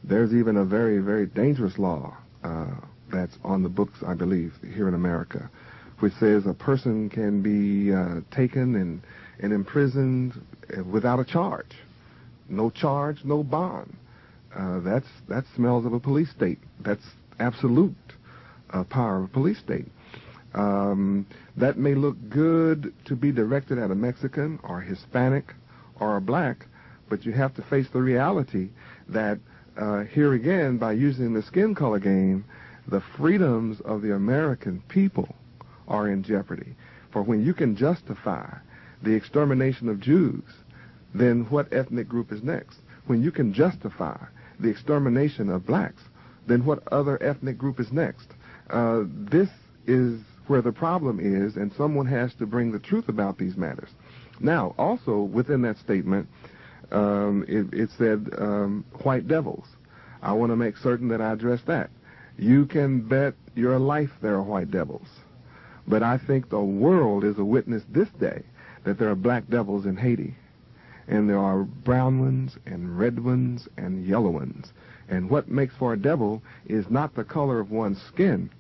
There's even a very, very dangerous law that's on the books, I believe, here in America, which says a person can be taken and imprisoned without a charge. No charge, no bond. That smells of a police state. That's absolute power of a police state. That may look good to be directed at a Mexican or Hispanic or a black, but you have to face the reality that here again, by using the skin color game, the freedoms of the American people are in jeopardy. For when you can justify the extermination of Jews, then what ethnic group is next? When you can justify the extermination of blacks, then what other ethnic group is next? This is where the problem is, and someone has to bring the truth about these matters. Now, also within that statement, it said white devils. I want to make certain that I address that. You can bet your life there are white devils. But I think the world is a witness this day that there are black devils in Haiti. And there are brown ones and red ones and yellow ones. And what makes for a devil is not the color of one's skin.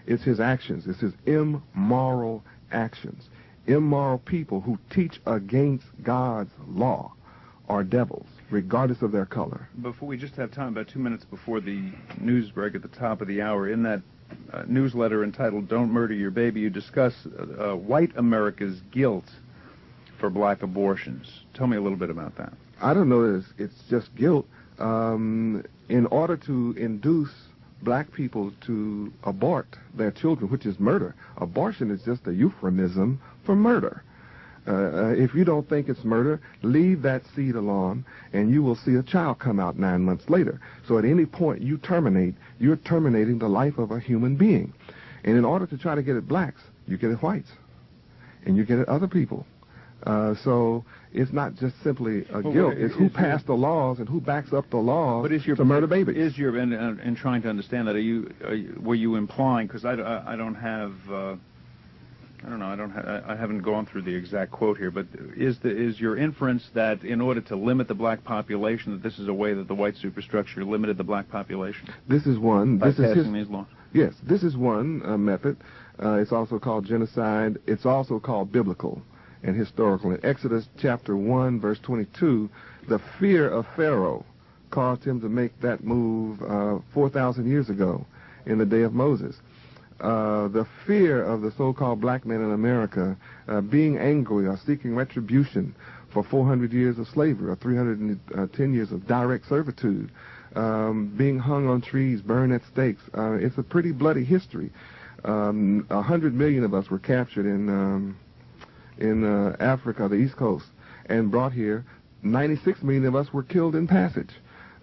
It's his actions. It's his immoral actions. Immoral people who teach against God's law are devils, regardless of their color. Before we just have time, about 2 minutes before the news break at the top of the hour, in that newsletter entitled Don't Murder Your Baby, you discuss white America's guilt for black abortions. Tell me a little bit about that. I don't know that it's just guilt. In order to induce black people to abort their children, which is murder, abortion is just a euphemism for murder. If you don't think it's murder, leave that seed alone, and you will see a child come out 9 months later. So at any point you terminate, you're terminating the life of a human being. And in order to try to get at blacks, you get at whites, and you get at other people. So it's not just simply a guilt. It's who passed the laws and who backs up the laws to murder babies. Is your in trying to understand that? Were you implying? Because I don't have. I don't know. I haven't gone through the exact quote here, but is your inference that in order to limit the black population, that this is a way that the white superstructure limited the black population? This is one. By passing these laws. Yes, this is one method. It's also called genocide. It's also called biblical and historical. In Exodus chapter 1, verse 22, the fear of Pharaoh caused him to make that move 4,000 years ago in the day of Moses. The fear of the so-called black man in America being angry or seeking retribution for 400 years of slavery or 310 years of direct servitude, being hung on trees, burned at stakes. It's a pretty bloody history. 100 million of us were captured in Africa, the East Coast, and brought here. 96 million of us were killed in passage.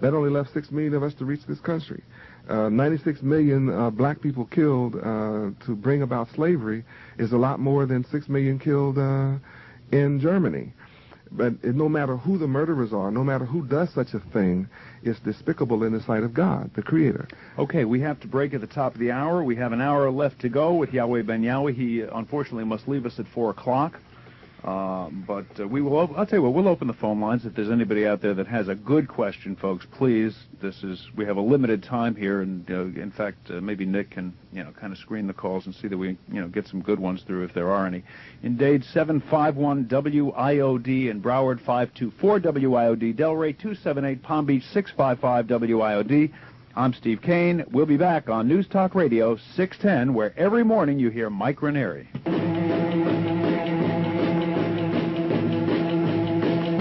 That only left 6 million of us to reach this country. 96 million black people killed to bring about slavery is a lot more than 6 million killed in Germany. But no matter who the murderers are, no matter who does such a thing, it's despicable in the sight of God, the Creator. Okay, we have to break at the top of the hour. We have an hour left to go with Yahweh Ben Yahweh. He unfortunately must leave us at 4 o'clock. But we will. I'll tell you what. We'll open the phone lines if there's anybody out there that has a good question, folks. Please. We have a limited time here, and in fact, maybe Nick can kind of screen the calls and see that we get some good ones through if there are any. In Dade 751 WIOD, in Broward 524 WIOD, Delray 278, Palm Beach 655 WIOD. I'm Steve Kane. We'll be back on News Talk Radio 610, where every morning you hear Mike Ranieri.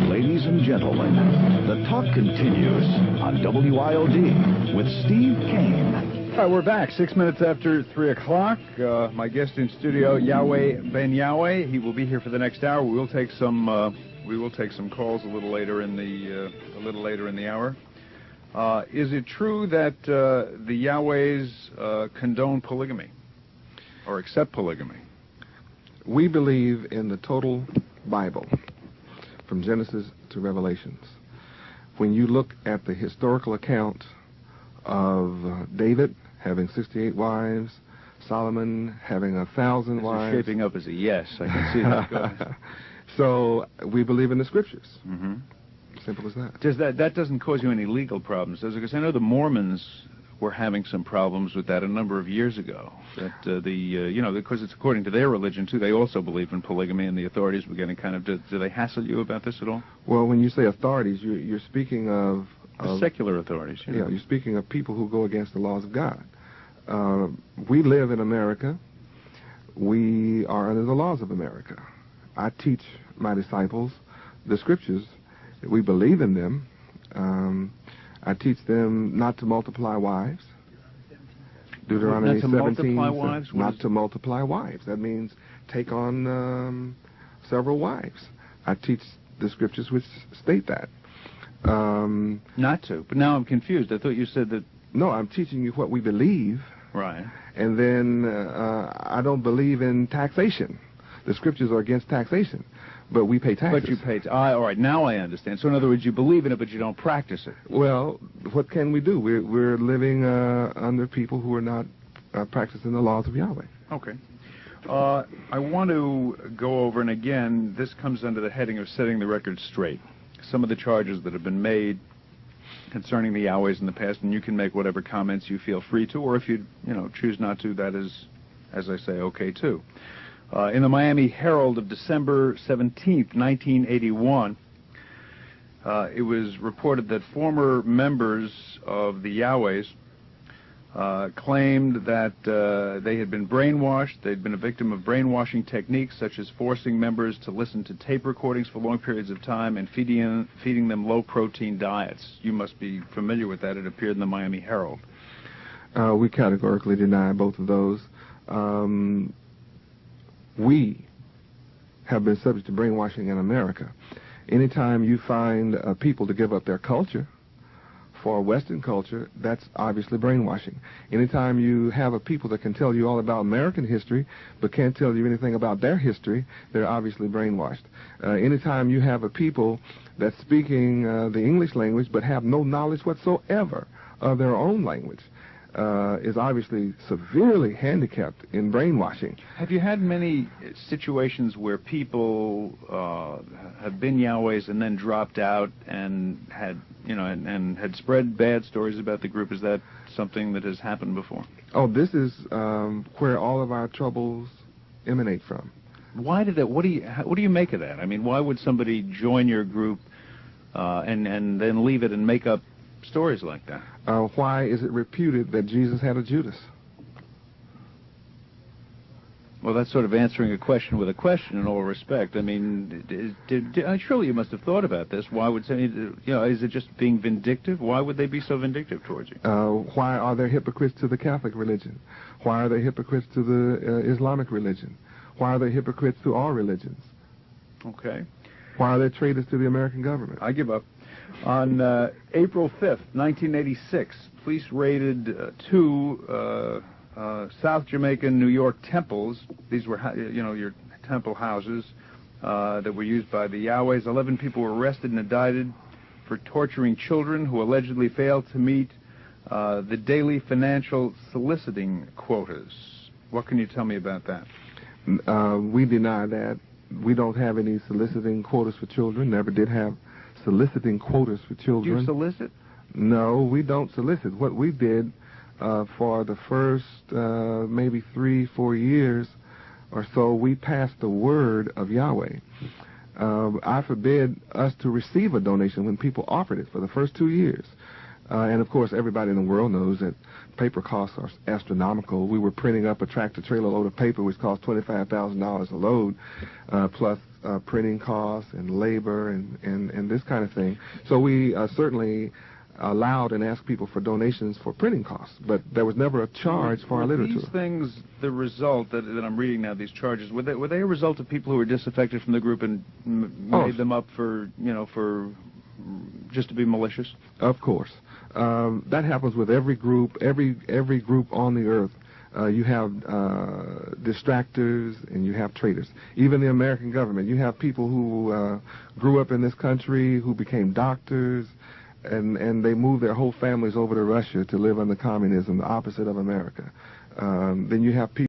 Ladies and gentlemen, the talk continues on WIOD with Steve Kane. All right, we're back 6 minutes after 3 o'clock. My guest in studio, Yahweh Ben Yahweh. He will be here for the next hour. We will take some calls a little later in the hour. Is it true that the Yahwehs condone polygamy or accept polygamy? We believe in the total Bible, from Genesis to Revelations. When you look at the historical account of David having 68 wives, Solomon having 1,000 wives. This is shaping up as a yes. I can see that going. So we believe in the Scriptures. Mm-hmm. Simple as that. Does that doesn't cause you any legal problems, does it? Because I know the Mormons were having some problems with that a number of years ago. That because it's according to their religion too. They also believe in polygamy, and the authorities were getting kind of. Do they hassle you about this at all? Well, when you say authorities, you're speaking of secular authorities. Yeah, you're speaking of people who go against the laws of God. We live in America. We are under the laws of America. I teach my disciples the scriptures. We believe in them. I teach them not to multiply wives. Deuteronomy 17. Not to multiply wives. That means take on several wives. I teach the scriptures which state that. Not to. But now I'm confused. I thought you said that. No, I'm teaching you what we believe. Right. And then I don't believe in taxation. The scriptures are against taxation, but we pay taxes. But you pay. All right, now I understand. So in other words, you believe in it, but you don't practice it. Well, what can we do? We're living under people who are not practicing the laws of Yahweh. Okay. I want to go over, and again, this comes under the heading of setting the record straight. Some of the charges that have been made concerning the Yahwehs in the past, and you can make whatever comments you feel free to, or if you choose not to, that is, as I say, okay too. In the Miami Herald of December 17th, 1981, it was reported that former members of the Yahwehs claimed that they had been brainwashed. They'd been a victim of brainwashing techniques such as forcing members to listen to tape recordings for long periods of time and feeding them low-protein diets. You must be familiar with that. It appeared in the Miami Herald. We categorically deny both of those. We have been subject to brainwashing in America. Anytime you find people to give up their culture for Western culture, that's obviously brainwashing. Anytime you have a people that can tell you all about American history but can't tell you anything about their history, they're obviously brainwashed. Anytime you have a people that's speaking the English language but have no knowledge whatsoever of their own language, is obviously severely handicapped in brainwashing. Have you had many situations where people have been Yahwehs and then dropped out and had, and had spread bad stories about the group? Is that something that has happened before? Oh, this is where all of our troubles emanate from. Why did that? What do you make of that? I mean, why would somebody join your group and then leave it and make up stories like that? Why is it reputed that Jesus had a Judas? Well, that's sort of answering a question with a question in all respect. I mean, surely you must have thought about this. Why would somebody, is it just being vindictive? Why would they be so vindictive towards you? Why are there hypocrites to the Catholic religion? Why are there hypocrites to the Islamic religion? Why are there hypocrites to all religions? Okay. Why are there traitors to the American government? I give up. On April 5th, 1986, police raided two South Jamaican, New York temples. These were, your temple houses that were used by the Yahwehs. 11 people were arrested and indicted for torturing children who allegedly failed to meet the daily financial soliciting quotas. What can you tell me about that? We deny that. We don't have any soliciting quotas for children. Never did have soliciting quotas for children. Do you solicit? No, we don't solicit. What we did for the first maybe 3-4 years or so, we passed the word of Yahweh. I forbid us to receive a donation when people offered it for the first 2 years. And of course, everybody in the world knows that paper costs are astronomical. We were printing up a tractor-trailer load of paper, which cost $25,000 a load, plus printing costs and labor and this kind of thing. So we certainly allowed and asked people for donations for printing costs, but there was never a charge for our literature. These things, the result that I'm reading now, these charges, were they a result of people who were disaffected from the group and made them up for, for just to be malicious? Of course. That happens with every group, every group on the earth. You have distractors and you have traitors. Even the American government, you have people who grew up in this country, who became doctors, and they moved their whole families over to Russia to live under communism, the opposite of America. Then you have people